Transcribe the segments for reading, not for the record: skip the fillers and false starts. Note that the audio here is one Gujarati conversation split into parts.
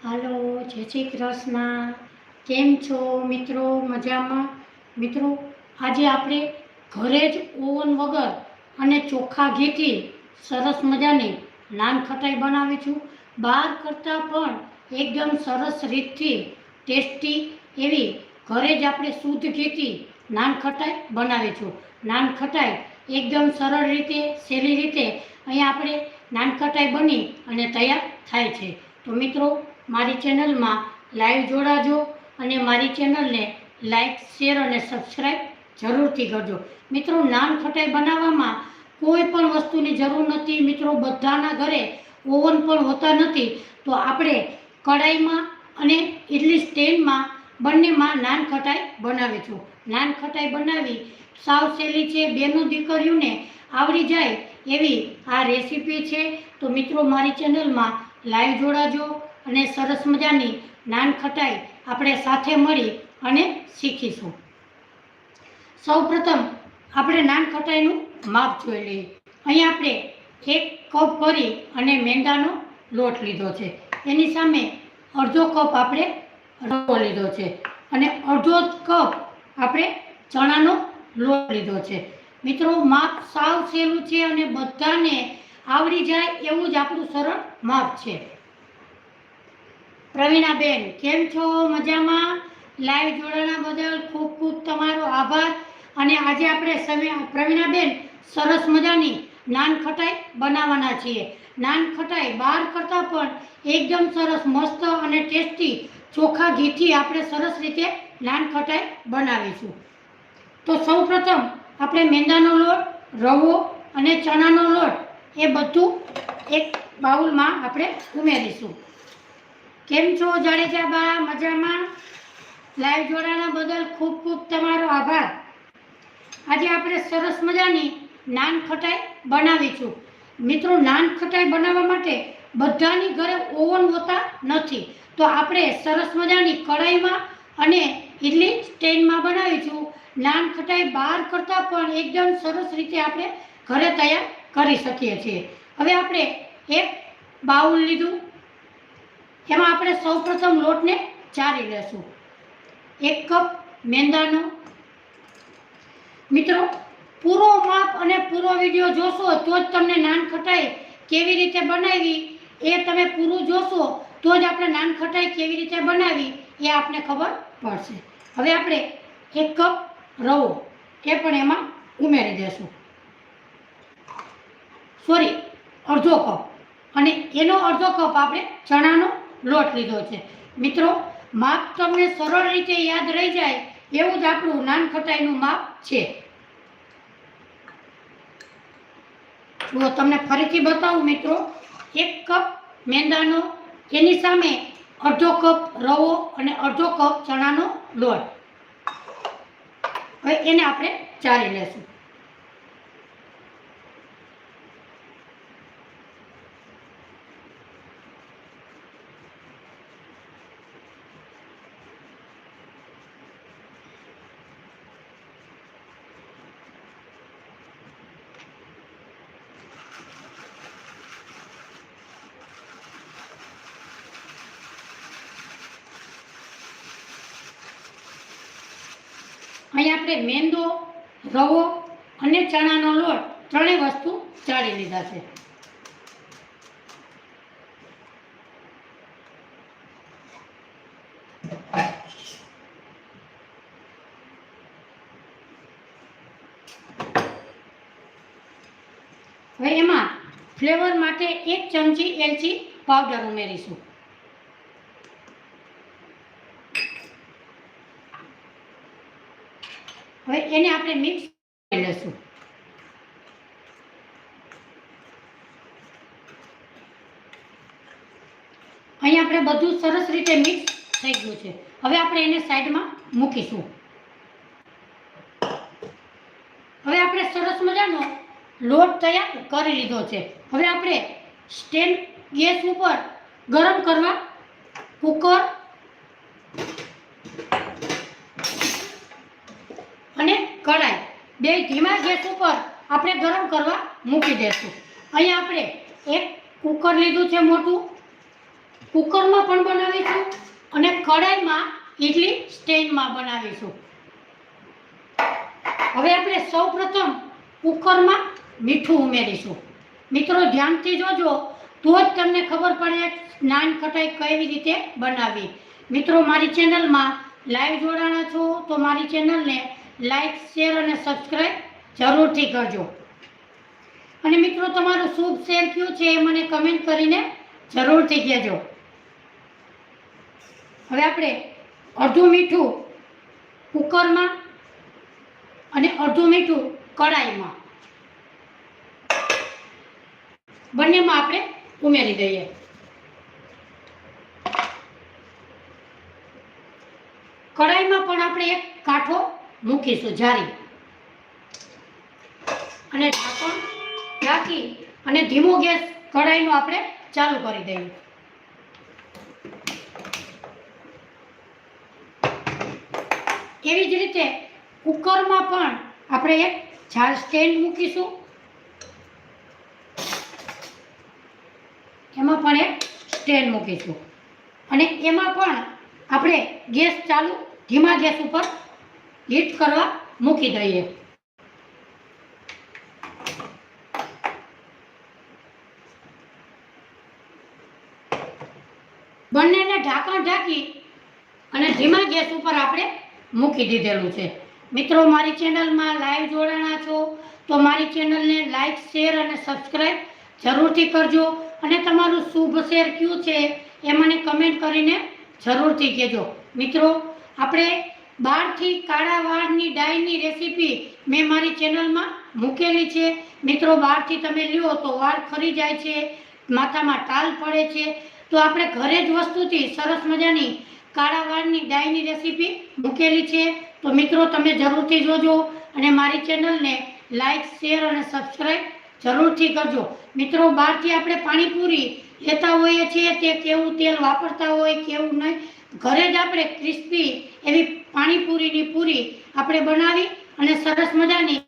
હાલો, જય શ્રી કૃષ્ણ. કેમ છો મિત્રો? મજામાં? મિત્રો, આજે આપણે ઘરે જ ઓવન વગર અને ચોખ્ખા ઘીથી સરસ મજાની નાનખટાઈ બનાવીશું. બહાર કરતાં પણ એકદમ સરસ રીતથી ટેસ્ટી એવી ઘરે જ આપણે શુદ્ધ ઘીથી નાનખટાઈ બનાવીશું. નાનખટાઈ એકદમ સરળ રીતે, સહેલી રીતે અહીંયા આપણે નાનખટાઈ બની અને તૈયાર થાય છે. તો મિત્રો, મારી ચેનલમાં લાઈવ જોડાજો અને મારી ચેનલને લાઈક, શેર અને સબસ્ક્રાઈબ જરૂરથી કરજો. મિત્રો, નાનખટાઈ બનાવવામાં કોઈ પણ વસ્તુની જરૂર નથી. મિત્રો, બધાના ઘરે ઓવન પણ હોતા નથી, તો આપણે કઢાઈમાં અને ઇડલી સ્ટેન્ડમાં બંનેમાં નાનખટાઈ બનાવીશું. નાનખટાઈ બનાવી સાવ સહેલી છે, બેનો દીકરીઓને આવડી જાય એવી આ રેસીપી છે. તો મિત્રો, મારી ચેનલમાં લાઈવ જોડાજો અને સરસ મજાની નાનખટાઈ આપણે સાથે મળી અને શીખીશું. સૌપ્રથમ આપણે નાનખટાઈનું માપ જોઈ લઈએ. અહીં આપણે 1 કપ ભરી અને મેંદાનો લોટ લીધો છે. એની સામે અડધો કપ આપણે રવો લીધો છે અને અડધો કપ આપણે ચણાનો લોટ લીધો છે. મિત્રો, માપ સાવ સહેલું છે અને બધાને આવડી જાય એવું જ આપણું સરળ માપ છે. પ્રવીણાબેન, કેમ છો? મજામાં? લાઈવ જોડાણા બદલ ખૂબ ખૂબ તમારો આભાર. અને આજે આપણે પ્રવીણાબેન સરસ મજાની નાનખટાઈ બનાવવાના છીએ. નાનખટાઈ બહાર કરતાં પણ એકદમ સરસ, મસ્ત અને ટેસ્ટી ચોખ્ખા ઘીથી આપણે સરસ રીતે નાનખટાઈ બનાવીશું. તો સૌપ્રથમ આપણે મેંદાનો લોટ, રવો અને ચણાનો લોટ એ બધું એક બાઉલમાં આપણે ઉમેરીશું. કેમ છો જાડેજા બા? મજામાં? લાઈવ જોડાણા બદલ ખૂબ ખૂબ તમારો આભાર. આજે આપણે સરસ મજાની નાનખટાઈ બનાવીશું. મિત્રો, નાનખટાઈ બનાવવા માટે બધાની ઘરે ઓવન હોતા નથી, તો આપણે સરસ મજાની કઢાઈમાં અને ઇડલી સ્ટેન્ડમાં બનાવીશું. નાનખટાઈ બહાર કરતાં પણ એકદમ સરસ રીતે આપણે ઘરે તૈયાર કરી શકીએ છીએ. હવે આપણે એક બાઉલ લીધું, એમાં આપણે સૌપ્રથમ લોટને ચારી લેશું. 1 કપ મેંદાનો. મિત્રો, પૂરો માપ અને પૂરો વિડીયો જોશો તો જ તમને નાનખટાઈ કેવી રીતે બનાવી એ તમે પૂરું જોશો તો જ આપણે નાનખટાઈ કેવી રીતે બનાવી એ આપને ખબર પડશે. હવે આપણે 1 કપ રવો એ પણ એમાં ઉમેરી દેશું. સોરી, અડધો કપ. અને એનો અડધો કપ આપણે ચણાનો લોટ લીધો છે. મિત્રો, માપ તમને સરળ રીતે યાદ રહી જાય એવું જ આપણું નાનખટાઈનું માપ છે. જો તમને ફરીથી બતાવું મિત્રો, 1 કપ મેંદાનો, એની સામે અડધો કપ રવો અને અડધો કપ ચણાનો લોટ. હવે એને આપણે ચારી લેશું. અહીં આપણે મેંદો, રવો અને ચણાનો લોટ ત્રણેય વસ્તુ ચાળી લીધા છે. હવે એમાં ફ્લેવર માટે 1 ચમચી એલચી પાવડર ઉમેરીશું. હવે એને આપણે મિક્સ કરી લઈશું. અહીં આપણે બધું સરસ રીતે મિક્સ થઈ ગયું છે. હવે આપણે એને સાઈડમાં મૂકીશું. હવે આપણે સરસ મજાનો લોટ તૈયાર કરી લીધો છે. હવે આપણે સ્ટેન્ડ ગેસ ઉપર ગરમ કરવા કુકર અને કઢાઈ બે ધીમા ગેસ ઉપર આપણે ગરમ કરવા મૂકી દઈશું. અહીં આપણે એક કુકર લીધું છે મોટું, કુકરમાં પણ બનાવીશું અને કઢાઈમાં ઇડલી સ્ટેન્ડમાં બનાવીશું. હવે આપણે સૌપ્રથમ કુકરમાં મીઠું ઉમેરીશું. મિત્રો ધ્યાનથી જોજો તો જ તમને ખબર પડે નાન ખટાઈ કેવી રીતે બનાવવી. મિત્રો મારી ચેનલમાં લાઈવ જોડાણા છો તો મારી ચેનલને લાઈક, શેર અને સબસ્ક્રાઈબ જરૂરથી કરજો. અને મિત્રો તમારું શુભ શેર કયું છે એ મને કમેન્ટ કરીને જરૂરથી કહેજો. હવે આપણે અડધું મીઠું કુકરમાં અને અડધું મીઠું કઢાઈમાં બંનેમાં આપણે ઉમેરી દઈએ. કઢાઈમાં પણ આપણે એક કાંઠો મૂકીશું જારી અને ઢાંકણ ઢાંકી અને ધીમો ગેસ કઢાઈનો આપણે ચાલુ કરી દઈએ. એવી જ રીતે કુકરમાં પણ આપણે એક જાર સ્ટેન્ડ મૂકીશું. એમાં પણ એક સ્ટેન્ડ મૂકીશું અને એમાં પણ આપણે ગેસ ચાલુ ધીમા ગેસ ઉપર હીટ કરવા મૂકી દઈએ. બંનેને ઢાંકણ ઢાંકી અને ધીમા ગેસ ઉપર આપણે મૂકી દીધેલું છે. મિત્રો મારી ચેનલમાં લાઈવ જોડાણા છો તો મારી ચેનલને લાઈક, શેર અને સબસ્ક્રાઈબ જરૂરથી કરજો. અને તમારું શુભ શેર કયું છે એ મને કમેન્ટ કરીને જરૂરથી કહેજો. મિત્રો આપણે બહારથી કાળા વાળની ડાયની રેસીપી મેં મારી ચેનલમાં મૂકેલી છે. મિત્રો બહારથી તમે લ્યો તો વાળ ખરી જાય છે, માથામાં ટાલ પડે છે, તો આપણે ઘરે જ વસ્તુથી સરસ મજાની કાળા વાળની ડાયની રેસીપી મૂકેલી છે. તો મિત્રો તમે જરૂરથી જોજો અને મારી ચેનલને લાઈક, શેર અને સબસ્ક્રાઈબ જરૂરથી કરજો. મિત્રો બહારથી આપણે પાણીપુરી લેતા હોઈએ છીએ તે કેવું તેલ વાપરતા હોય કેવું નહીં, ઘરે જ આપણે ક્રિસ્પી એવી પાણીપુરીની પૂરી આપણે બનાવી અને સરસ મજાની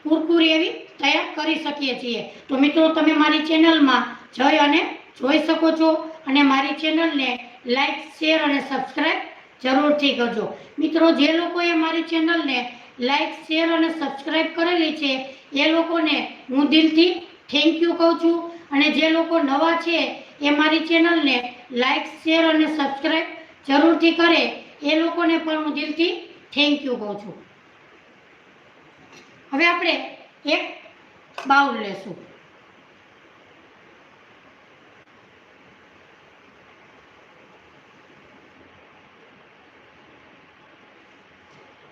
કુરકુરી એવી તૈયાર કરી શકીએ છીએ. તો મિત્રો તમે મારી ચેનલમાં જઈ અને જોઈ શકો છો અને મારી ચેનલને લાઈક, શેર અને સબસ્ક્રાઈબ જરૂરથી કરજો. મિત્રો જે લોકોએ મારી ચેનલને લાઈક, શેર અને સબસ્ક્રાઈબ કરેલી છે એ લોકોને હું દિલથી થેન્ક યુ કહું છું. અને જે લોકો નવા છે એ મારી ચેનલને લાઈક, શેર અને સબસ્ક્રાઈબ જરૂરથી કરે એ લોકોને પણ હું દિલથી થેન્ક યુ કહું છું. હવે આપણે એક બાઉલ લેશું.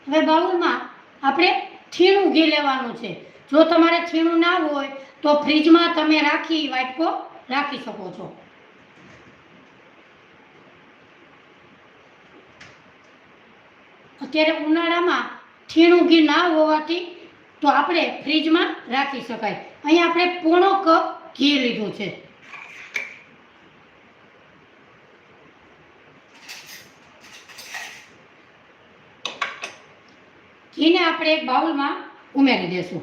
હવે બાઉલમાં આપણે છીણું ઘી લેવાનું છે. જો તમારે છીણું ના હોય તો ફ્રીજમાં તમે રાખી વાટકો રાખી શકો છો. અત્યારે ઉનાળામાં છીણું ઘી ના હોવાથી તો આપણે ફ્રીજમાં રાખી શકાય. અહીં આપણે પોણો કપ ઘી લીધું છે. ઘીને આપણે એક બાઉલમાં ઉમેરી દેશું.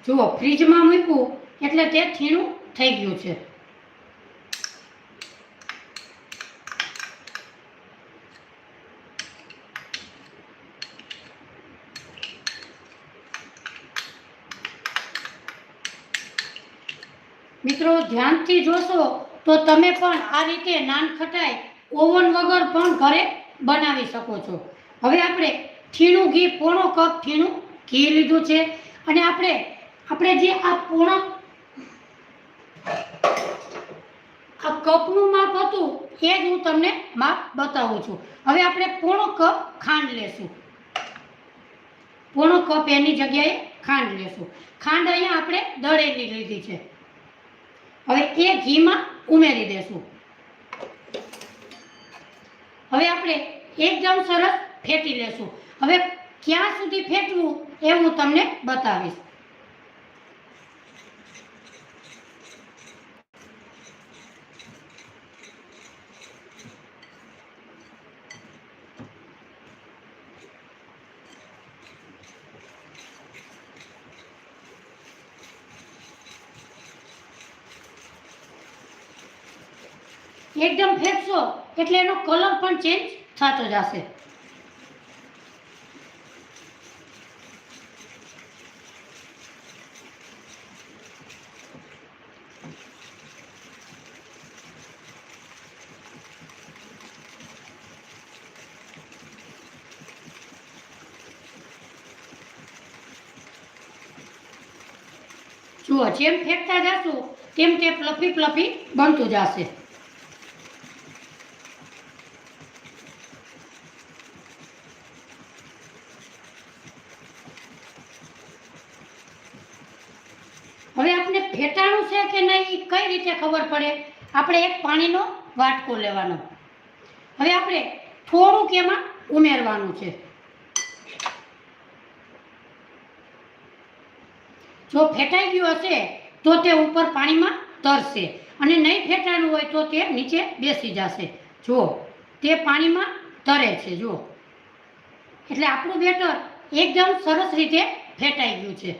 જુઓ ફ્રીજમાં મૂક્યું એટલે તે છીણું થઈ ગયું છે. મિત્રો ધ્યાનથી જોશો તો તમે પણ આ રીતે નાન ખટાઈ ઓવન વગર પણ ઘરે બનાવી શકો છો. હવે આપણે છીણું ઘી પોણો કપ છીણું ઘી લીધું છે અને આપણે જે આ પોણો આ કપનું માપ હતું એ જ હું તમને માપ બતાવું છું. હવે આપણે પોણો કપ ખાંડ લેશું. પોણો કપ એની જગ્યાએ ખાંડ લેશું. ખાંડ અહીંયા આપણે દળેલી લીધી છે. હવે એ ઘીમાં ઉમેરી દેશું. હવે આપણે એકદમ સરસ ફેટી લેશું. હવે ક્યાં સુધી ફેટવું એ હું તમને બતાવીશ. એકદમ ફેંકશો એટલે એનો કલર પણ ચેન્જ થતો જશે. જુઓ, જેમ ફેંકતા જશું તેમ તે ફ્લફી ફ્લફી બનતું જશે. હવે આપણે ફેટાણું છે કે નહીં કઈ રીતે ખબર પડે? આપણે એક પાણીનો વાટકો લેવાનો. હવે આપણે થોડુંક એમાં ઉમેરવાનું છે. જો ફેટાઈ ગયું હશે તો તે ઉપર પાણીમાં તરશે, અને નહીં ફેટાણું હોય તો તે નીચે બેસી જશે. જો તે પાણીમાં તરે છે. જો એટલે આપણું બેટર એકદમ સરસ રીતે ફેટાઈ ગયું છે.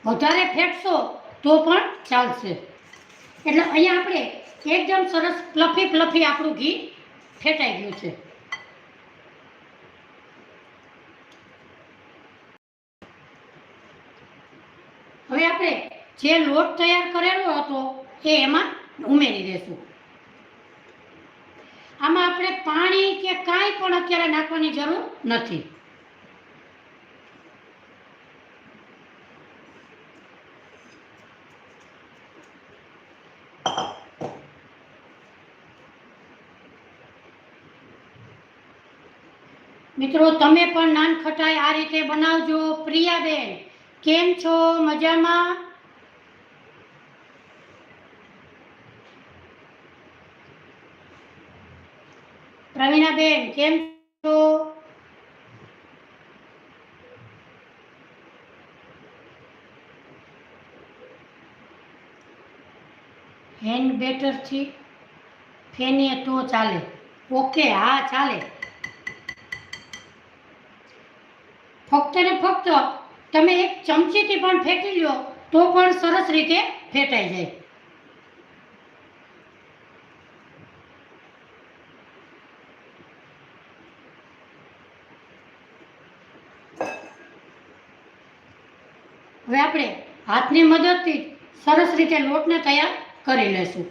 વધારે ફેંકશો તો પણ ચાલશે. એટલે અહીંયા આપણે એકદમ સરસ ફ્લફી ફ્લફી આપણું ઘી ફેટાઈ ગયું છે. હવે આપણે જે લોટ તૈયાર કરેલો હતો એ એમાં ઉમેરી દઈશું. આમાં આપણે પાણી કે કાંઈ પણ અત્યારે નાખવાની જરૂર નથી. મિત્રો, તમે પણ નાનખટાઈ આ રીતે બનાવજો. પ્રિયાબેન, કેમ છો? મજામાં? પ્રવીણાબેન, કેમ છો? હેન્ડ બેટરથી ફેનીએ તો ચાલે? ઓકે, હા ચાલે. ફક્ત ને ફક્ત તમે એક ચમચીથી પણ ફેંકી લો તો પણ સરસ રીતે ફેટાઈ જાય. હવે આપણે હાથની મદદથી સરસ રીતે લોટને તૈયાર કરી લેશું.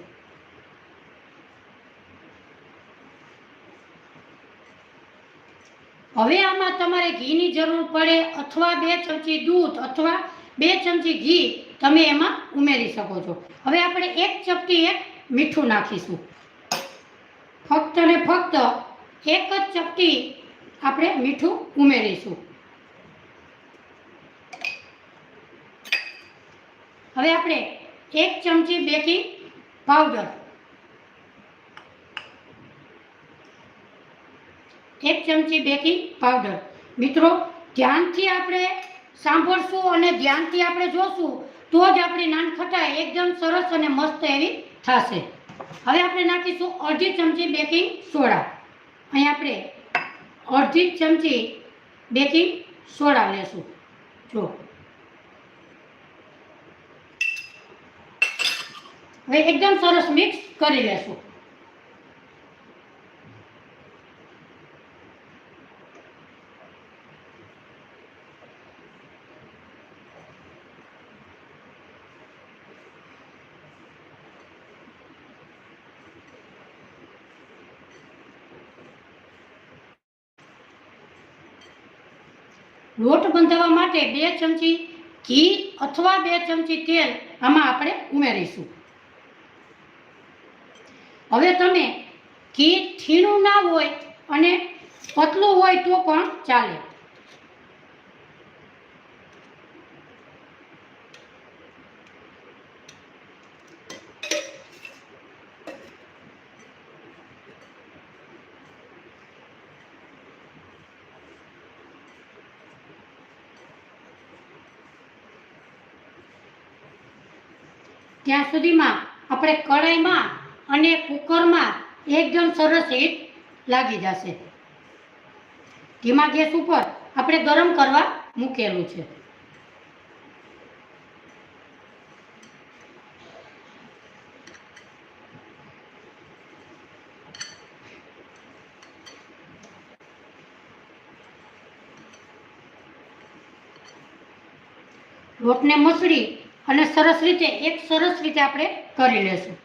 હવે આમાં તમારે ઘીની જરૂર પડે, અથવા 2 ચમચી દૂધ અથવા 2 ચમચી ઘી તમે એમાં ઉમેરી શકો છો. હવે આપણે 1 ચપટી મીઠું નાખીશું. ફક્ત ને ફક્ત 1 જ ચપટી આપણે મીઠું ઉમેરીશું. હવે આપણે 1 ચમચી બેકિંગ પાવડર, 1 ચમચી બેકિંગ પાવડર. મિત્રો, ધ્યાનથી આપણે સાંભળશું અને ધ્યાનથી આપણે જોશું તો જ આપણી નાનખટાઈ એકદમ સરસ અને મસ્ત એવી થશે. હવે આપણે નાખીશું અડધી ચમચી બેકિંગ સોડા. અહીં આપણે અડધી ચમચી બેકિંગ સોડા લેશું. જો હવે એકદમ સરસ મિક્સ કરી લેશું. લોટ બંધાવવા માટે 2 ચમચી ઘી અથવા 2 ચમચી તેલ આમાં આપણે ઉમેરીશું. હવે તમે ઘી ઠીણું ના હોય અને પતલું હોય તો પણ ચાલે. ત્યાં સુધીમાં આપણે કઢાઈમાં અને કુકરમાં એકદમ સરસ હીટ લાગી જશે. ધીમા ગેસ ઉપર આપણે ગરમ કરવા મૂકેલું છે. લોટને મસળી અને સરસ રીતે આપણે કરી લેશું.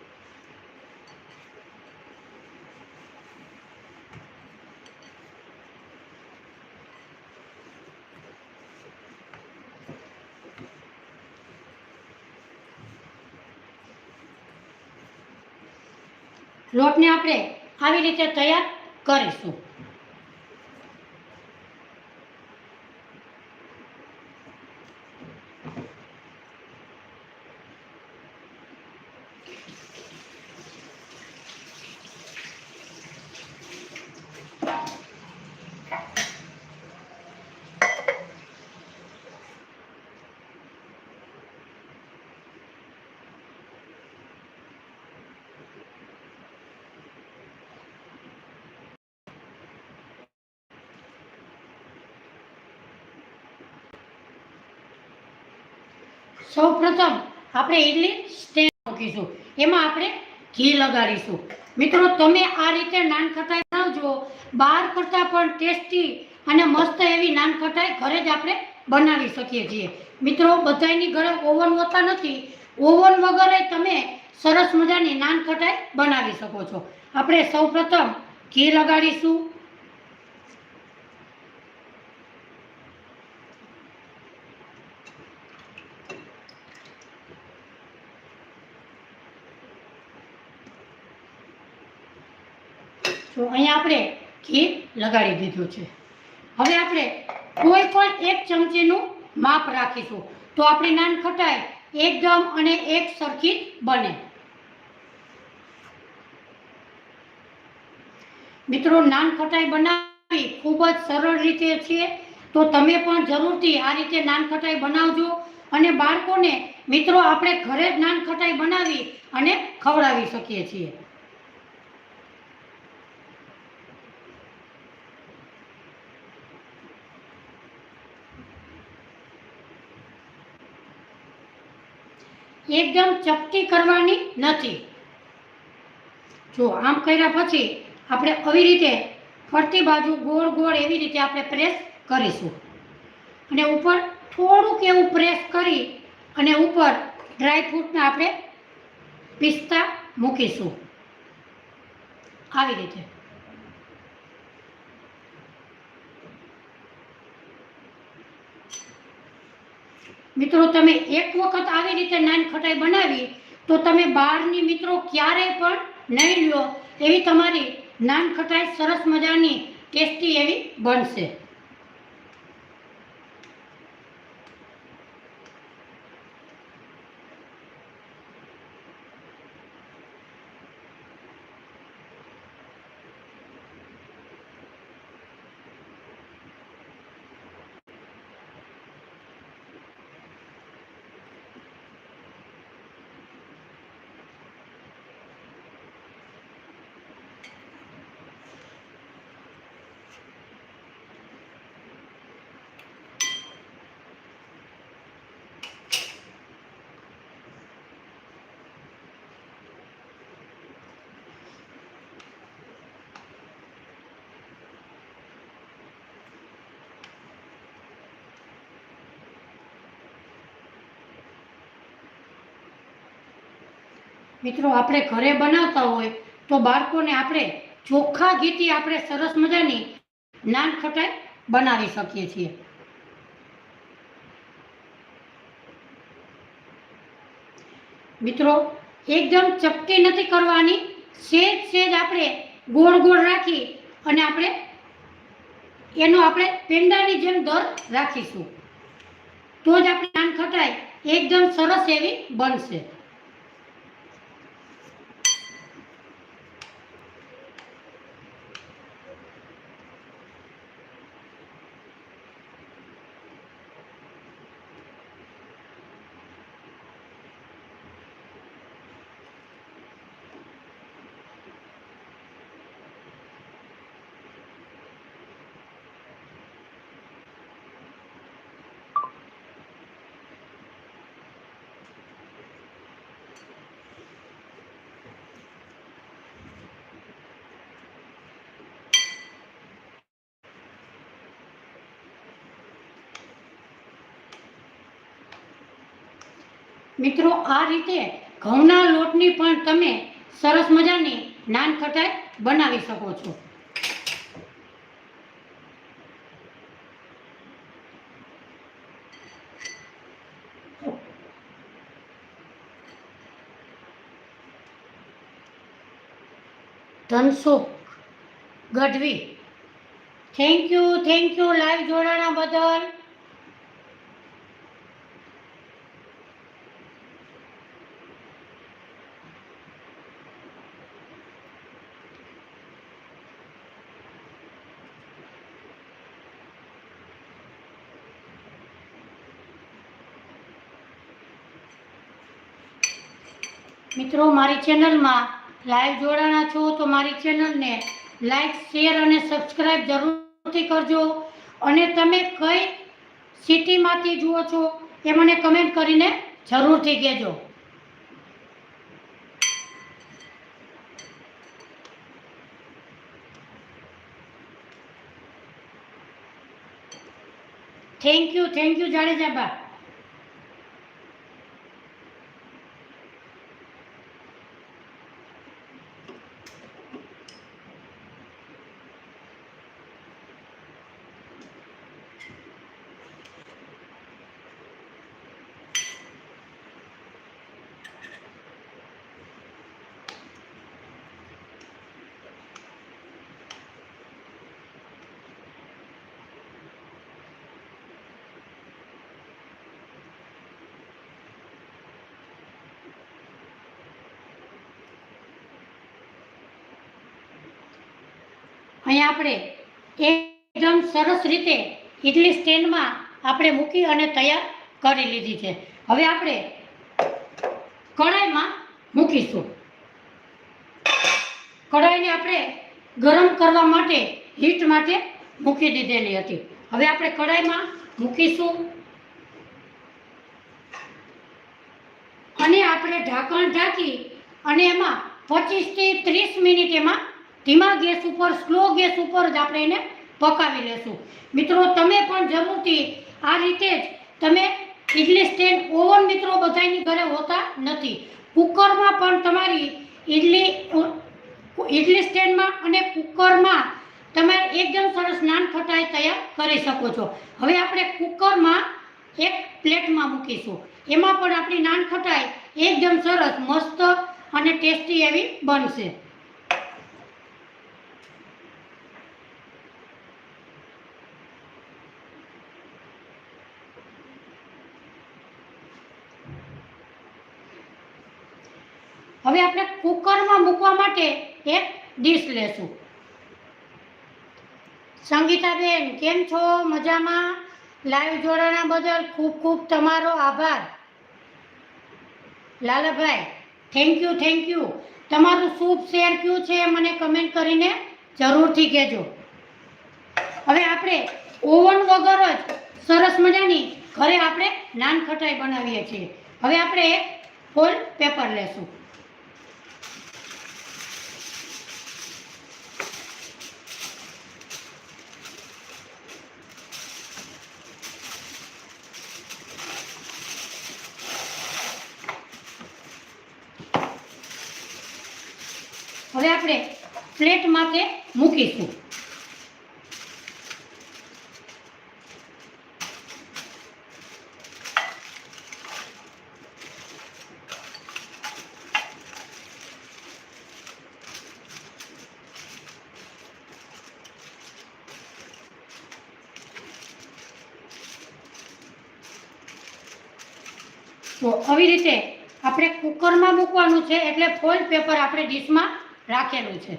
લોટને આપણે આવી રીતે તૈયાર કરીશું. સૌ પ્રથમ આપણે ઇડલી સ્ટેન્ડ મૂકીશું. એમાં આપણે ઘી લગાડીશું. મિત્રો, તમે આ રીતે નાનખટાઈ બનાવજો. બહાર કરતાં પણ ટેસ્ટી અને મસ્ત એવી નાનખટાઈ ઘરે જ આપણે બનાવી શકીએ છીએ. મિત્રો, બધાયની ઘરે ઓવન હોતા નથી. ઓવન વગર તમે સરસ મજાની નાનખટાઈ બનાવી શકો છો. આપણે સૌ પ્રથમ ઘી લગાડીશું. તો અહીંયા આપણે ઘી લગાડી દીધું છે. હવે આપણે કોઈ પણ એક ચમચીનું માપ રાખીશું તો આપણી નાનખટાઈ એકદમ અને એક સરખી બને. મિત્રો, નાનખટાઈ બનાવવી ખૂબ જ સરળ રીતે છે. તો તમે પણ જરૂરથી આ રીતે નાનખટાઈ બનાવજો. અને બાળકોને મિત્રો આપણે ઘરે જ નાનખટાઈ બનાવી અને ખવડાવી શકીએ છીએ. એકદમ ચપટી કરવાની નથી. જો આમ કર્યા પછી આપણે આવી રીતે ફરતી બાજુ ગોળ ગોળ એવી રીતે આપણે પ્રેસ કરીશું. અને ઉપર થોડુંક એવું પ્રેસ કરી અને ઉપર ડ્રાયફ્રૂટને આપણે પિસ્તા મૂકીશું. આવી રીતે. મિત્રો, તમે એક વખત આવી રીતે નાનખટાઈ બનાવી તો તમે બહારની મિત્રો ક્યારેય પણ નહીં લો એવી તમારી નાનખટાઈ સરસ મજાની ટેસ્ટી એવી બનશે. મિત્રો, આપણે ઘરે બનાવતા હોય તો બાળકોને આપણે ચોખ્ખા ઘીથી આપણે સરસ મજાની નાનખટાઈ બનાવી શકીએ છીએ. મિત્રો, એકદમ ચપટી નથી કરવાની. સેજ આપણે ગોળ ગોળ રાખી અને આપણે એનો આપણે પેંડાની જેમ દર રાખીશું. તો જ આપણી નાનખટાઈ એકદમ સરસ એવી બનશે. મિત્રો આ રીતે ઘઉંના લોટની પણ તમે સરસ મજાની નાનખટાઈ બનાવી શકો છો. Dhansukh Gadhvi, thank you live જોડાણા બદલ. મિત્રો મારી ચેનલમાં લાઈવ જોડાણા છો તો મારી ચેનલને લાઈક શેર અને સબસ્ક્રાઈબ જરૂરથી કરજો. અને તમે કઈ સિટીમાંથી જુઓ છો એ મને કમેન્ટ કરીને જરૂરથી કહેજો. Thank you Jadejaba. અહીંયા આપણે એકદમ સરસ રીતે ઇડલી સ્ટેન્ડમાં આપણે મૂકી અને તૈયાર કરી લીધી છે. હવે આપણે કઢાઈમાં મૂકીશું. કઢાઈને આપણે ગરમ કરવા માટે હીટ માટે મૂકી દીધેલી હતી. હવે આપણે કઢાઈમાં મૂકીશું અને આપણે ઢાંકણ ઢાંકી અને એમાં 25 થી 30 મિનિટ એમાં ધીમા ગેસ ઉપર સ્લો ગેસ ઉપર જ આપણે એને પકાવી લેશું. મિત્રો તમે પણ જરૂરથી આ રીતે જ તમે ઇડલી સ્ટેન્ડ ઓવન મિત્રો બધાની ઘરે હોતા નથી. કુકરમાં પણ તમારી ઇડલી સ્ટેન્ડમાં અને કુકરમાં તમે એકદમ સરસ નાનખટાઈ તૈયાર કરી શકો છો. હવે આપણે કુકરમાં એક પ્લેટમાં મૂકીશું. એમાં પણ આપણી નાનખટાઈ એકદમ સરસ મસ્ત અને ટેસ્ટી એવી બનશે. હવે આપણે કુકરમાં મૂકવા માટે એક ડીશ લેશું. સંગીતાબેન કેમ છો? મજામાં? લાઈવ જોડાણા બદલ ખૂબ ખૂબ તમારો આભાર. Lalabhai thank you. તમારું શુભ શેર કયું છે મને કમેન્ટ કરીને જરૂરથી કહેજો. હવે આપણે ઓવન વગર જ સરસ મજાની ઘરે આપણે નાનખટાઈ બનાવીએ છીએ. હવે આપણે એક ફોઇલ પેપર લેશું. હવે આપણે પ્લેટ માથે મૂકીશું. તો આવી રીતે આપણે કુકરમાં મૂકવાનું છે એટલે ફોઇલ પેપર આપણે ડીશમાં રાખેલું છે.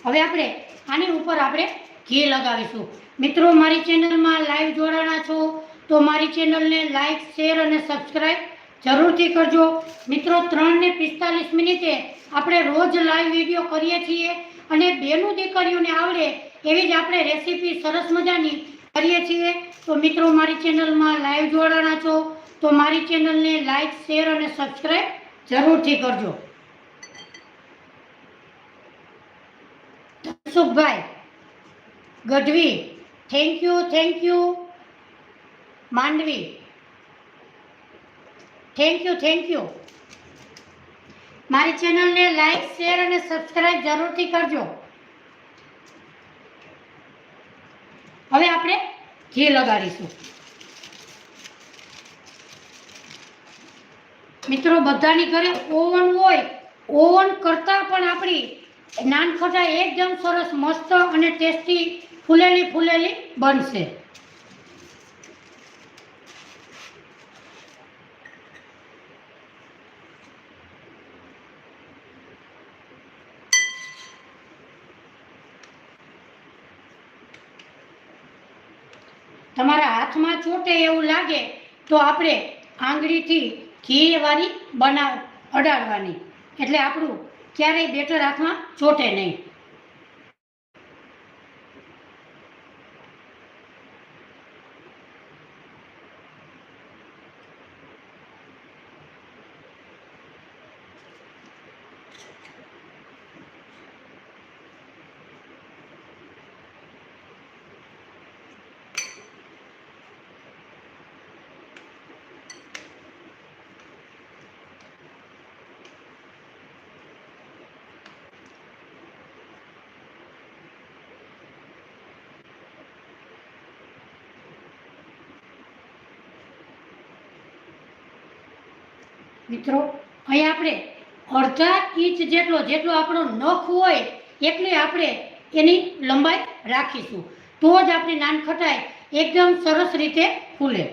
હવે આપણે આની ઉપર આપણે ઘી લગાવીશું. મિત્રો મારી ચેનલમાં લાઈવ જોડાણા છો તો મારી ચેનલને લાઈક શેર અને સબસ્ક્રાઈબ જરૂરથી કરજો. મિત્રો 3 ને 45 મિનિટે આપણે રોજ લાઈવ વિડીયો કરીએ છીએ અને બેનું દીકરીઓને આવડે એવી જ આપણે રેસીપી સરસ મજાની કરીએ છીએ. તો મિત્રો મારી ચેનલમાં લાઈવ જોડાણા છો તો મારી ચેનલને લાઈક શેર અને સબસ્ક્રાઈબ જરૂરથી કરજો. Dhansukhbhai Gadhvi thank you. Mandvi thank you. મારી ચેનલને લાઈક શેર અને સબસ્ક્રાઇબ જરૂરથી કરજો. હવે આપણે ઘી લગાડીશું. મિત્રો, બધાની ઘરે ઓવન હોય, ઓવન કરતાં પણ આપણી નાનખટાઈ એકદમ સરસ મસ્ત અને ટેસ્ટી ફૂલેલી બનશે. તમારા હાથમાં ચોટે એવું લાગે તો આપણે આંગળીથી ઘીવાળી અડાડવાની, એટલે આપણું ક્યારેય બેટર હાથમાં ચોટે નહીં. મિત્રો, અહીં આપણે અડધા ઇંચ જેટલો આપણો નખ હોય એટલી આપણે એની લંબાઈ રાખીશું, તો જ આપણી નાનખટાઈ એકદમ સરસ રીતે ફૂલે.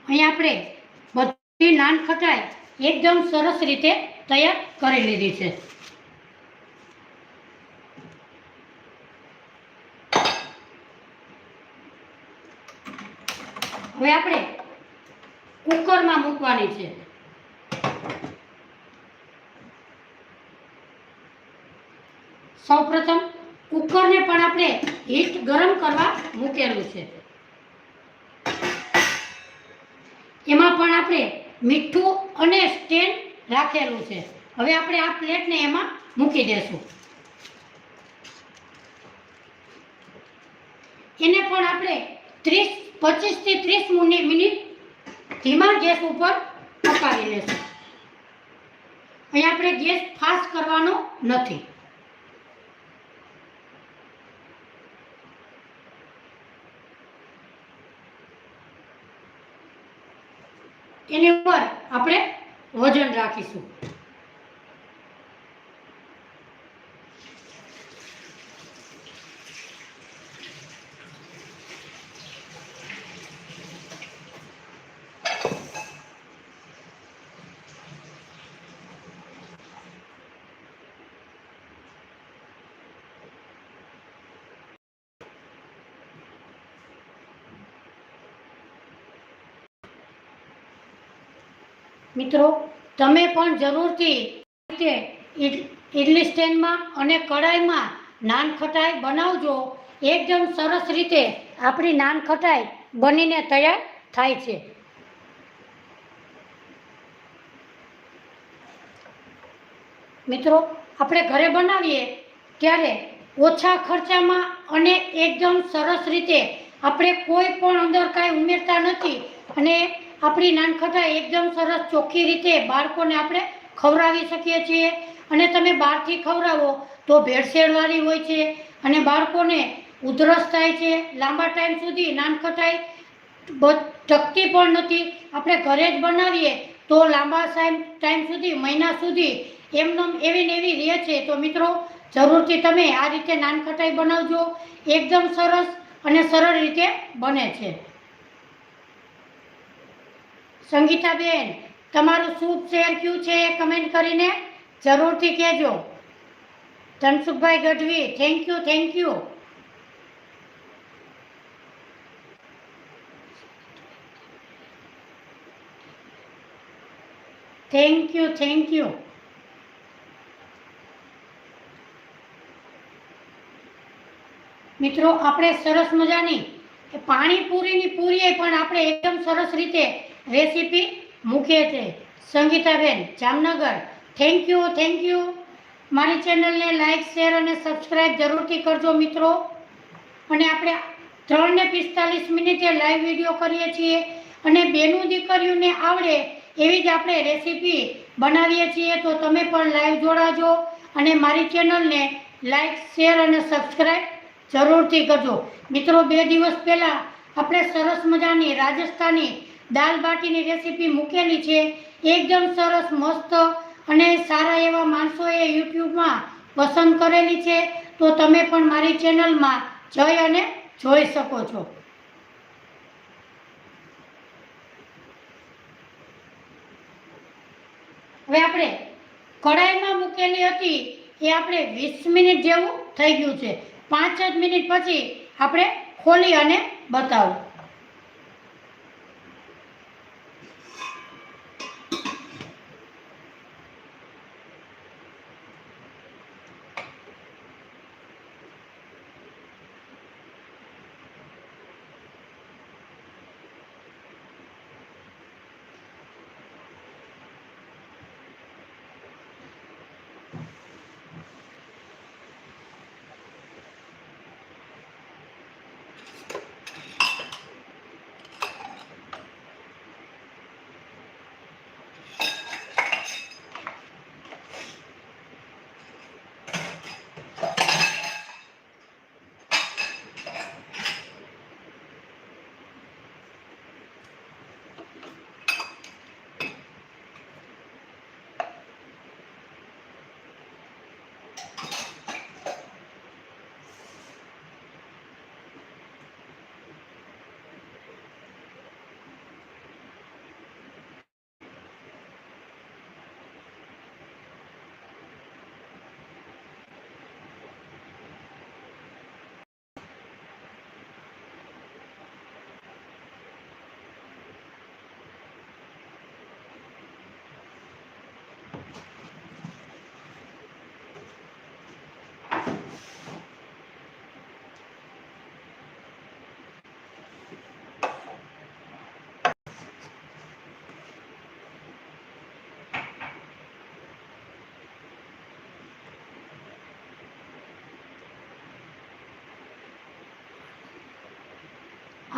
અહીં આપણે બધી નાનખટાઈ એકદમ સરસ રીતે તૈયાર કરી લીધી છે. હવે આપણે કુકરમાં મૂકવાની છે. સૌપ્રથમ કુકરને પણ આપણે હીટ ગરમ કરવા મૂકેલું છે. એમાં પણ આપણે મીઠું અને સ્ટેન્ડ રાખેલું છે. હવે આપણે આ પ્લેટને એમાં મૂકી દેશું. એને પણ આપણે 25 થી 30 મિનિટ ધીમા ગેસ ઉપર પકાવી લેશું. અહીં આપણે ગેસ ફાસ્ટ કરવાનો નથી. એની ઉપર આપણે વજન રાખીશું. મિત્રો તમે પણ જરૂરથી રીતે ઇડલી સ્ટેન્ડમાં અને કઢાઈમાં નાન ખટાઈ બનાવજો. એકદમ સરસ રીતે આપણી નાન ખટાઈ બનીને તૈયાર થાય છે. મિત્રો આપણે ઘરે બનાવીએ ત્યારે ઓછા ખર્ચામાં અને એકદમ સરસ રીતે આપણે કોઈ પણ અંદર કાંઈ ઉમેરતા નથી અને આપણી નાનખટાઈ એકદમ સરસ ચોખ્ખી રીતે બાળકોને આપણે ખવડાવી શકીએ છીએ. અને તમે બહારથી ખવડાવો તો ભેળસેળવાળી હોય છે અને બાળકોને ઉધરસ થાય છે. લાંબા ટાઈમ સુધી નાનખટાઈ ટકતી પણ નથી. આપણે ઘરે જ બનાવીએ તો લાંબા ટાઈમ સુધી, મહિના સુધી એવી ને એવી રહે છે. તો મિત્રો જરૂરથી તમે આ રીતે નાનખટાઈ બનાવજો. એકદમ સરસ અને સરળ રીતે બને છે. સંગીતાબેન, તમારું શુભ શહેર કયું છે કમેન્ટ કરીને જરૂરથી કહેજો. Dhansukhbhai Gadhvi, thank you, thank you. Thank you, thank you. મિત્રો આપણે સરસ મજાની પાણીપુરીની પૂરીએ પણ આપણે એકદમ સરસ રીતે રેસીપી મૂકીએ છે. Sangitaben Jamnagar, thank you, thank you. મારી ચેનલને લાઈક, શેર અને સબસ્ક્રાઈબ જરૂરથી કરજો મિત્રો. અને આપણે 3:45 લાઈવ વિડીયો કરીએ છીએ અને બેનું દીકરીઓને આવડે એવી જ આપણે રેસીપી બનાવીએ છીએ. તો તમે પણ લાઈવ જોડાજો અને મારી ચેનલને લાઈક, શેર અને સબસ્ક્રાઈબ જરૂરથી કરજો. મિત્રો 2 દિવસ પહેલાં આપણે સરસ મજાની રાજસ્થાની દાલ બાટીની રેસીપી મૂકેલી છે. એકદમ સરસ મસ્ત અને સારા એવા માણસોએ યુટ્યુબમાં પસંદ કરેલી છે. તો તમે પણ મારી ચેનલમાં જઈ અને જોઈ શકો છો. હવે આપણે કઢાઈમાં મૂકેલી હતી એ આપણે 20 મિનિટ જેવું થઈ ગયું છે. 5 જ મિનિટ પછી આપણે ખોલી અને બતાવું.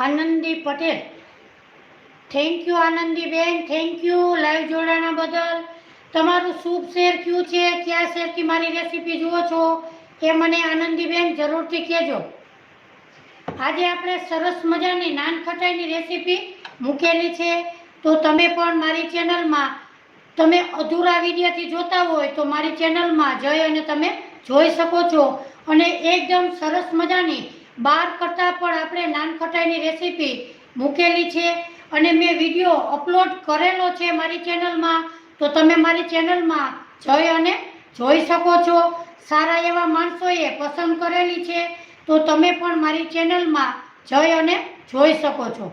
Anandi Patel, thank you Anandiben, thank you live જોડાણા બદલ. તમારું શુભ શહેર કયું છે, કયા શહેરથી મારી રેસીપી જુઓ છો એ મને આનંદીબેન જરૂરથી કહેજો. આજે આપણે સરસ મજાની નાનખટાઈની રેસીપી મૂકેલી છે. તો તમે પણ મારી ચેનલમાં, તમે અધૂરા વિડીયોથી જોતા હોય તો મારી ચેનલમાં જઈ અને તમે જોઈ શકો છો. અને એકદમ સરસ મજાની 12 કરતાં પણ આપણે નાનખટાઈની રેસીપી મૂકેલી છે અને મેં વિડીયો અપલોડ કરેલો છે મારી ચેનલમાં. તો તમે મારી ચેનલમાં જઈ અને જોઈ શકો છો. સારા એવા માણસોએ પસંદ કરેલી છે. તો તમે પણ મારી ચેનલમાં જઈ અને જોઈ શકો છો.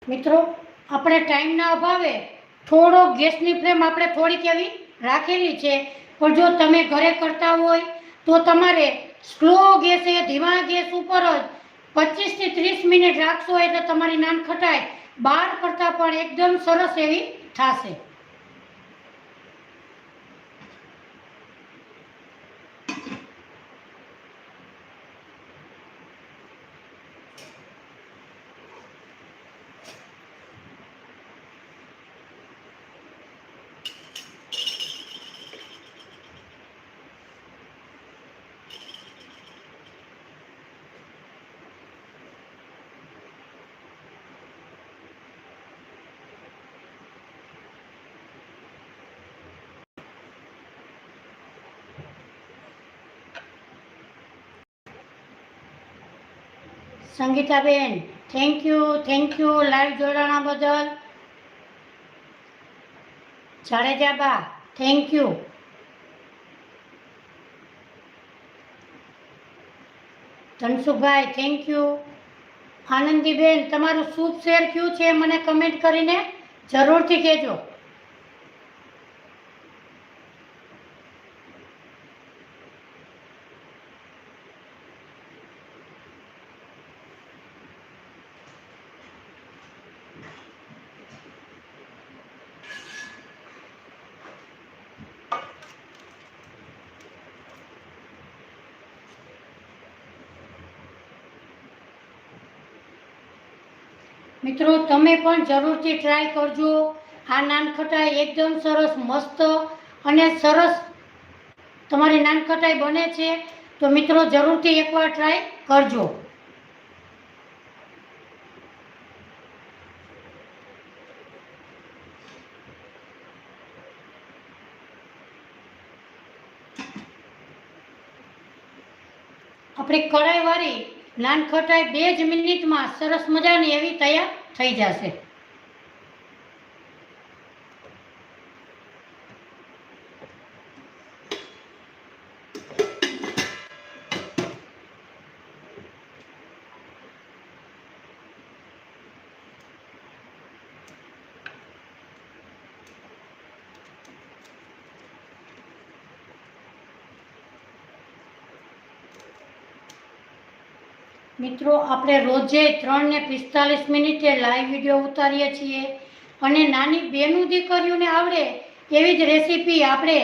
મિત્રો આપણે ટાઈમના અભાવે થોડો ગેસની ફ્લેમ આપણે થોડીક એવી રાખેલી છે, પણ જો તમે ઘરે કરતા હોય તો તમારે સ્લો ગેસે ધીમા ગેસ ઉપર જ 25 થી 30 મિનિટ રાખશો એટલે તમારી નાનખટાઈ બહાર કરતાં પણ એકદમ સરસ એવી થશે. સંગીતાબેન થેન્ક યુ લાઈવ જોડાણા બદલ. Jadejaba thank you. Dhansukhbhai thank you. Anandiben તમારું શુભ શેર કયું છે મને કમેન્ટ કરીને જરૂરથી કહેજો. મિત્રો તમે પણ જરૂરથી ટ્રાય કરજો. આ નાનખટાઈ એકદમ સરસ મસ્ત અને સરસ તમારી નાનખટાઈ બને છે, તો મિત્રો જરૂરથી એકવાર ટ્રાય કરજો. આપણી કઢાઈવાળી નાનખટાઈ 2 જ મિનિટમાં સરસ મજાની એવી તૈયાર થઈ જશે. મિત્રો આપણે રોજે 3 ને 45 મિનિટે લાઈવ વિડીયો ઉતારીએ છીએ અને નાની બેનું દીકરીઓને આવડે એવી જ રેસીપી આપણે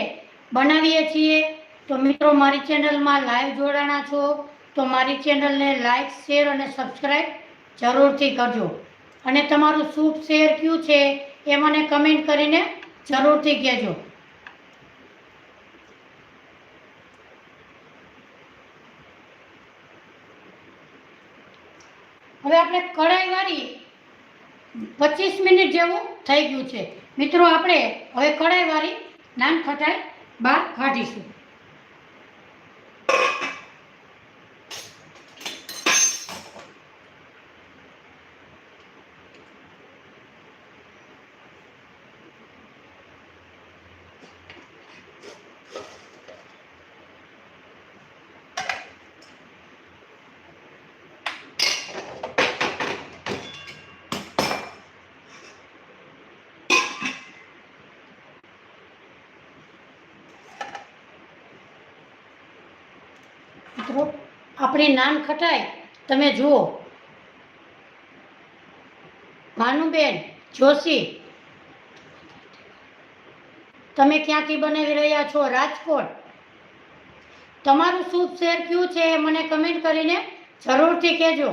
બનાવીએ છીએ. તો મિત્રો મારી ચેનલમાં લાઈવ જોડાણા છો તો મારી ચેનલને લાઈક શેર અને સબસ્ક્રાઈબ જરૂરથી કરજો, અને તમારું શુભ શેર કયું છે એ મને કમેન્ટ કરીને જરૂરથી કહેજો. હવે આપણે કઢાઈવાળી 25 મિનિટ જેવું થઈ ગયું છે. મિત્રો આપણે હવે કઢાઈવાળી નાનખટાઈ બહાર કાઢીશું. મિત્રો આપણી નાનખટાઈ તમે જુઓ. ભાનુબેન જોશી તમે ક્યાંથી બનાવી રહ્યા છો? રાજકોટ. તમારું શુભ શેર કયું છે એ મને કમેન્ટ કરીને જરૂરથી કહેજો.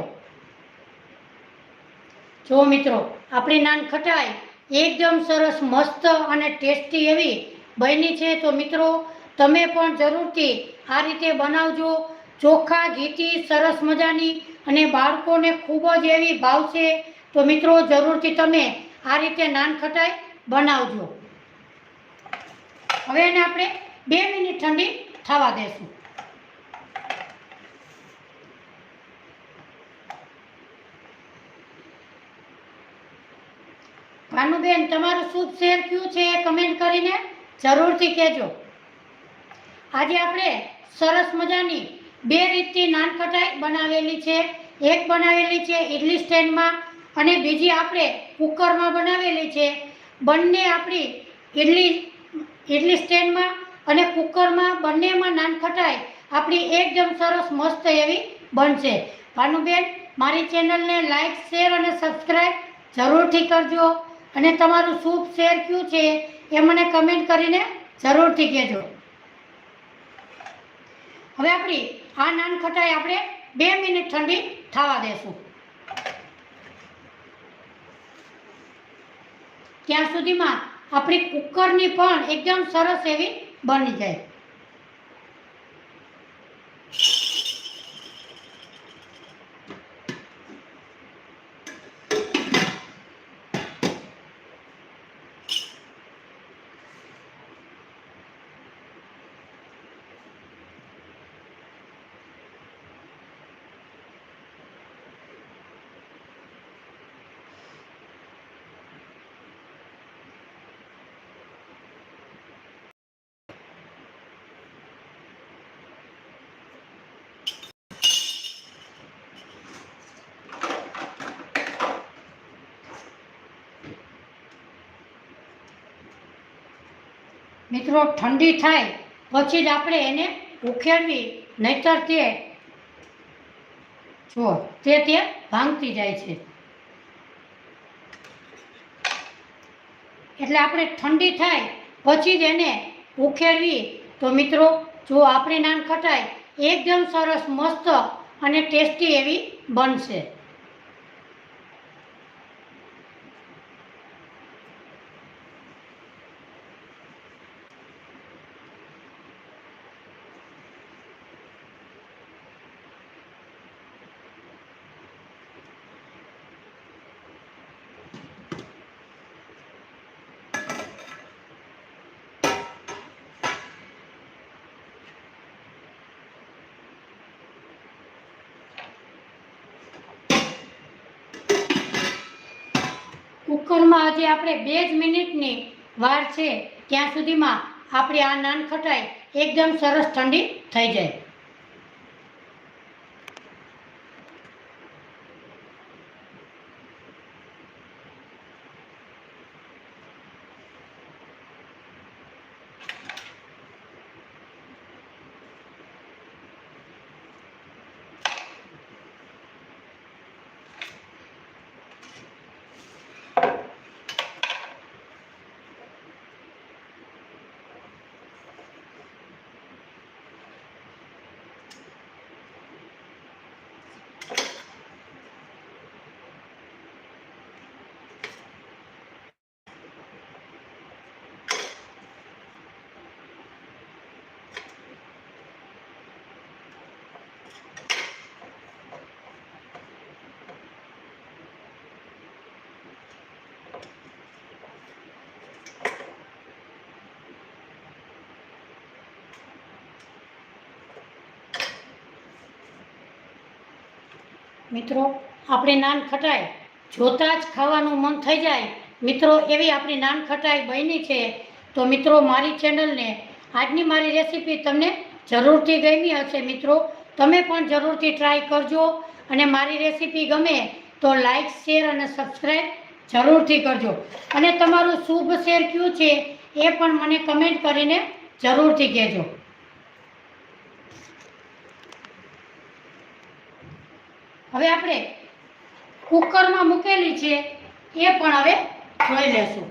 જો મિત્રો આપણી નાનખટાઈ એકદમ સરસ મસ્ત અને ટેસ્ટી એવી બની છે, તો મિત્રો તમે પણ જરૂરથી આ રીતે બનાવજો. ચોખ્ખા ઘીથી સરસ મજાની અને બાળકોને ખૂબ જ એવી ભાવશે. તો મિત્રો જરૂરથી તમે આ રીતે નાનખટાઈ બનાવજો. હવે એને આપણે 2 મિનિટ ઠંડી થવા દેશું. ભાનુબેન તમારું શુભ શેર કયું છે એ કમેન્ટ કરીને જરૂરથી કહેજો. આજે આપણે સરસ મજાની 2 રીતથી નાનખટાઈ બનાવેલી છે. એક બનાવેલી છે ઇડલી સ્ટેન્ડમાં અને બીજી આપણે કુકરમાં બનાવેલી છે. બંને આપણી ઇડલી સ્ટેન્ડમાં અને કુકરમાં બંનેમાં નાનખટાઈ આપણી એકદમ સરસ મસ્ત એવી બનશે. ભાનુબેન, મારી ચેનલને લાઈક, શેર અને સબસ્ક્રાઈબ જરૂરથી કરજો અને તમારું શુભ શેર કયું છે એ મને કમેન્ટ કરીને જરૂરથી કહેજો. હવે આપણી આ નાનખટાઈ આપણે 2 મિનિટ ઠંડી થવા દેશું. ત્યાં સુધીમાં આપણી કુકરની પણ એકદમ સરસ એવી બની જાય. મિત્રો, ઠંડી થાય પછી જ આપણે એને ઉખેડવી, નહીતર તે ભાંગતી જાય છે. એટલે આપણે ઠંડી થાય પછી જ એને ઉખેડવી. તો મિત્રો, જો આપણી નાનખટાઈ એકદમ સરસ મસ્ત અને ટેસ્ટી એવી બનશે. કુકરમાં હજી આપણે 2 જ મિનિટની વાર છે. ત્યાં સુધીમાં આપણી આ નાનખટાઈ એકદમ સરસ ઠંડી થઈ જાય. મિત્રો, આપણી નાનખટાઈ જોતાં જ ખાવાનું મન થઈ જાય. મિત્રો, એવી આપણી નાનખટાઈ બની છે. તો મિત્રો, મારી ચેનલને આજની મારી રેસીપી તમને જરૂરથી ગમી હશે. મિત્રો, તમે પણ જરૂરથી ટ્રાય કરજો અને મારી રેસીપી ગમે તો લાઈક, શેર અને સબસ્ક્રાઈબ જરૂરથી કરજો. અને તમારું શુભ શેર કયું છે એ પણ મને કમેન્ટ કરીને જરૂરથી કહેજો. હવે આપણે કુકરમાં મૂકેલી છે એ પણ હવે જોઈ લેશું.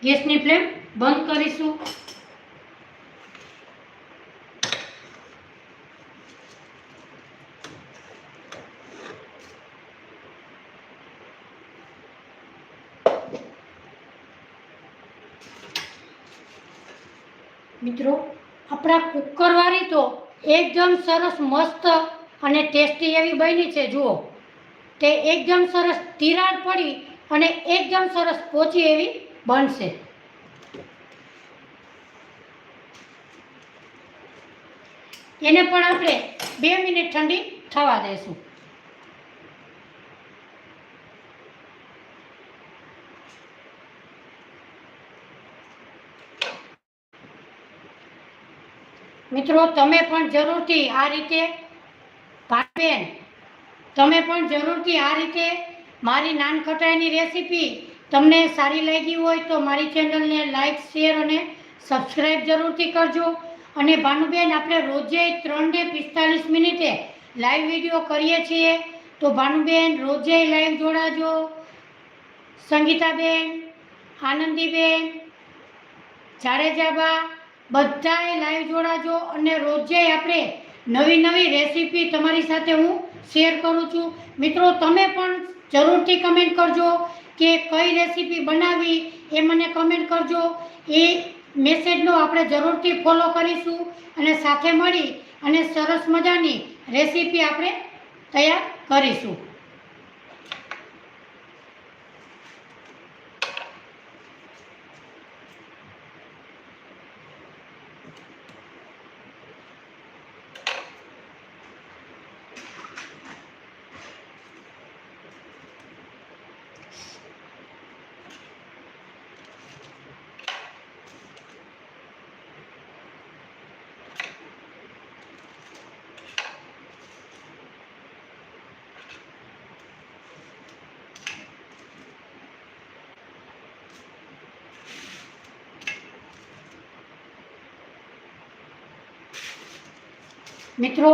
ગેસની ફ્લેમ બંધ કરીશું. મિત્રો, આપણા કુકરવાળી તો એકદમ સરસ મસ્ત અને ટેસ્ટી એવી બની છે. જુઓ, તે એકદમ સરસ તિરાડ પડી અને એકદમ સરસ પોચી એવી બનશે. એને પણ આપણે 2 મિનિટ ઠંડી થવા દઈશું. મિત્રો તમે પણ જરૂરથી આ રીતે ભાઈબેન તમે પણ જરૂરથી આ રીતે મારી નાનખટાઈની રેસીપી તમને સારી લાગી હોય તો મારી ચેનલને લાઈક શેર અને સબસ્ક્રાઈબ જરૂરથી કરજો. અને ભાનુબેન આપણે રોજે 3 ને 45 મિનિટે લાઈવ વિડીયો કરીએ છીએ, તો ભાનુબેન રોજે લાઈવ જોડાજો. સંગીતાબેન, આનંદીબેન, જાડેજાબા બધાએ લાઈવ જોડાજો. અને રોજે આપણે નવી નવી રેસીપી તમારી સાથે હું શેર કરું છું. મિત્રો તમે પણ જરૂરથી કમેન્ટ કરજો કે કઈ રેસીપી બનાવી, એ મને કમેન્ટ કરજો. એ મેસેજનો આપણે જરૂરથી ફોલો કરીશું અને સાથે મળી અને સરસ મજાની રેસીપી આપણે તૈયાર કરીશું. મિત્રો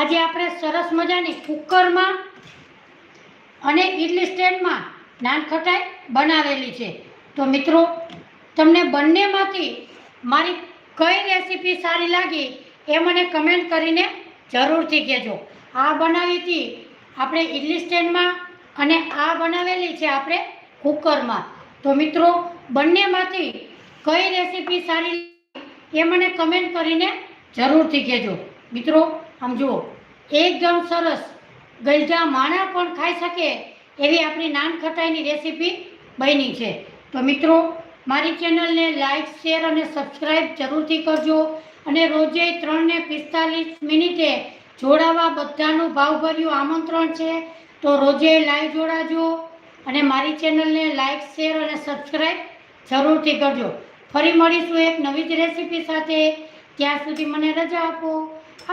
આજે આપણે સરસ મજાની કુકરમાં અને ઇડલી સ્ટેન્ડમાં નાનખટાઈ બનાવેલી છે. તો મિત્રો તમને બંનેમાંથી મારી કઈ રેસીપી સારી લાગી એ મને કમેન્ટ કરીને જરૂરથી કહેજો. આ બનાવી હતી આપણે ઇડલી સ્ટેન્ડમાં અને આ બનાવેલી છે આપણે કુકરમાં. તો મિત્રો બંનેમાંથી કઈ રેસીપી સારી લાગી એ મને કમેન્ટ કરીને જરૂરથી કહેજો. મિત્રો આમ જુઓ, એકદમ સરસ ગલજા માણા પણ ખાઈ શકે એવી આપણી નાનખટાઈની રેસીપી બની છે. તો મિત્રો મારી ચેનલને લાઈક શેર અને સબસ્ક્રાઈબ જરૂરથી કરજો. અને રોજે 3 ને 45 મિનિટે જોડાવા બધાનું ભાવભર્યું આમંત્રણ છે. તો રોજે લાઈવ જોડાજો અને મારી ચેનલને લાઈક શેર અને સબસ્ક્રાઈબ જરૂરથી કરજો. ફરી મળીશું એક નવી જ રેસીપી સાથે. ત્યાં સુધી મને રજા આપો.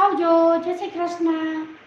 આવજો. જય શ્રી કૃષ્ણ.